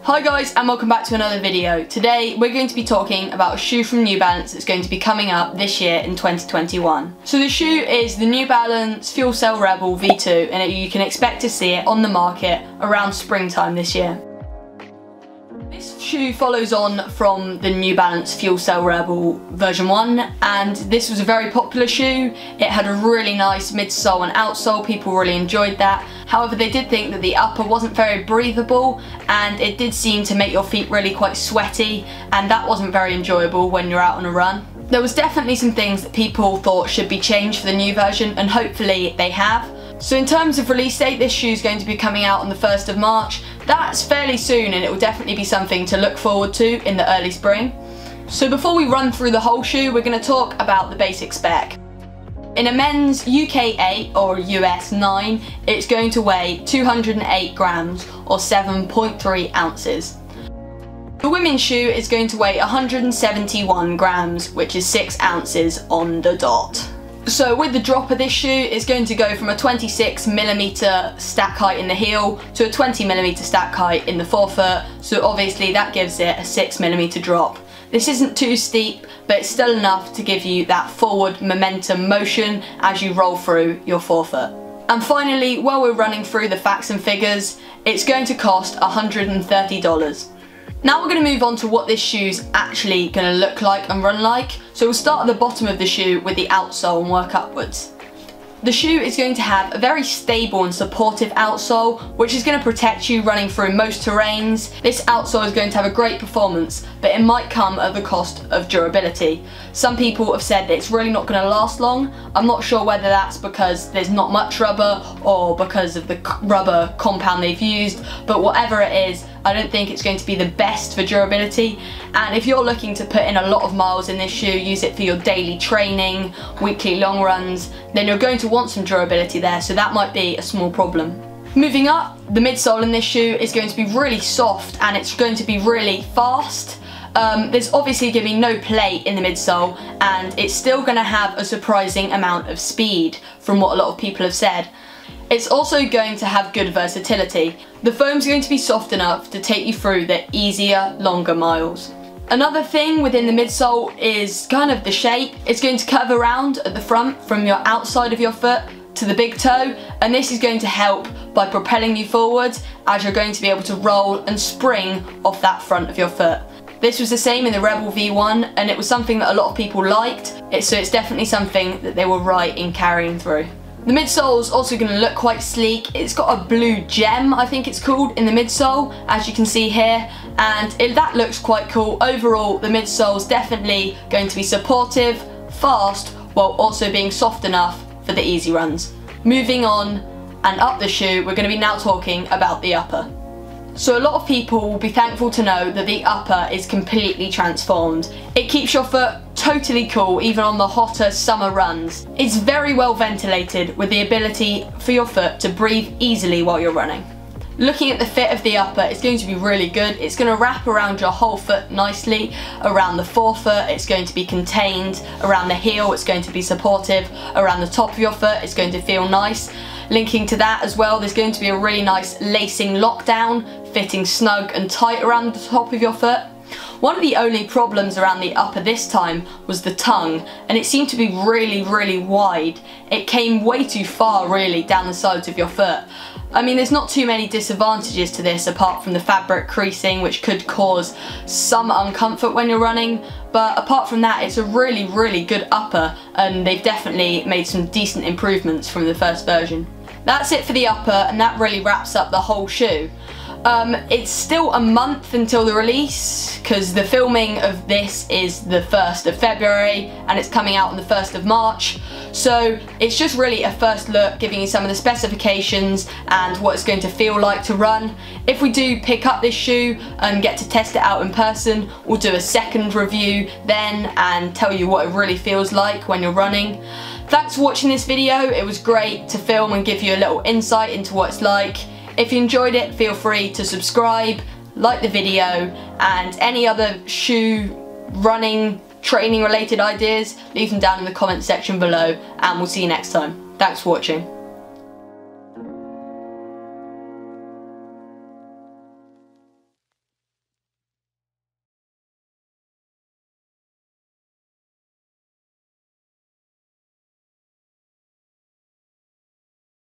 Hi guys, and welcome back to another video. Today we're going to be talking about a shoe from New Balance that's going to be coming up this year in 2021. So the shoe is the New Balance FuelCell Rebel V2, and you can expect to see it on the market around springtime this year. This shoe follows on from the New Balance FuelCell Rebel version 1, and this was a very popular shoe. It had a really nice midsole and outsole, people really enjoyed that. However, they did think that the upper wasn't very breathable, and it did seem to make your feet really quite sweaty, and that wasn't very enjoyable when you're out on a run. There was definitely some things that people thought should be changed for the new version, and hopefully they have. So in terms of release date, this shoe is going to be coming out on the 1st of March. That's fairly soon, and it will definitely be something to look forward to in the early spring. So before we run through the whole shoe, we're going to talk about the basic spec. In a men's UK 8 or US 9, it's going to weigh 208 grams or 7.3 ounces. The women's shoe is going to weigh 171 grams, which is 6 ounces on the dot. So with the drop of this shoe, it's going to go from a 26mm stack height in the heel to a 20mm stack height in the forefoot, so obviously that gives it a 6mm drop. This isn't too steep, but it's still enough to give you that forward momentum motion as you roll through your forefoot. And finally, while we're running through the facts and figures, it's going to cost $130. Now we're going to move on to what this shoe's actually going to look like and run like. So we'll start at the bottom of the shoe with the outsole and work upwards. The shoe is going to have a very stable and supportive outsole, which is going to protect you running through most terrains. This outsole is going to have a great performance, but it might come at the cost of durability. Some people have said that it's really not going to last long. I'm not sure whether that's because there's not much rubber or because of the rubber compound they've used, but whatever it is, I don't think it's going to be the best for durability. And if you're looking to put in a lot of miles in this shoe, use it for your daily training, weekly long runs, then you're going to want some durability there, so that might be a small problem. Moving up, the midsole in this shoe is going to be really soft and it's going to be really fast. There's obviously going to be no play in the midsole, and it's still going to have a surprising amount of speed from what a lot of people have said. It's also going to have good versatility. The foam's going to be soft enough to take you through the easier, longer miles. Another thing within the midsole is kind of the shape. It's going to curve around at the front from your outside of your foot to the big toe, and this is going to help by propelling you forward as you're going to be able to roll and spring off that front of your foot. This was the same in the Rebel V1, and it was something that a lot of people liked, so it's definitely something that they were right in carrying through. The midsole is also going to look quite sleek. It's got a blue gem, I think it's called, in the midsole, as you can see here, and that looks quite cool. Overall, the midsole is definitely going to be supportive, fast, while also being soft enough for the easy runs. Moving on and up the shoe, we're going to be now talking about the upper. So a lot of people will be thankful to know that the upper is completely transformed. It keeps your foot totally cool even on the hotter summer runs. It's very well ventilated with the ability for your foot to breathe easily while you're running. Looking at the fit of the upper, it's going to be really good. It's going to wrap around your whole foot nicely, around the forefoot it's going to be contained, around the heel it's going to be supportive, around the top of your foot it's going to feel nice. Linking to that as well, there's going to be a really nice lacing lockdown, fitting snug and tight around the top of your foot. One of the only problems around the upper this time was the tongue, and it seemed to be really wide. It came way too far really down the sides of your foot. I mean, there's not too many disadvantages to this apart from the fabric creasing, which could cause some uncomfort when you're running, but apart from that it's a really good upper, and they've definitely made some decent improvements from the first version. That's it for the upper, and that really wraps up the whole shoe. It's still a month until the release, because the filming of this is the 1st of February and it's coming out on the 1st of March. So it's just really a first look, giving you some of the specifications and what it's going to feel like to run. If we do pick up this shoe and get to test it out in person, we'll do a second review then and tell you what it really feels like when you're running. Thanks for watching this video. It was great to film and give you a little insight into what it's like. If you enjoyed it, feel free to subscribe, like the video, and any other shoe, running, training related ideas, leave them down in the comment section below, and we'll see you next time. Thanks for watching.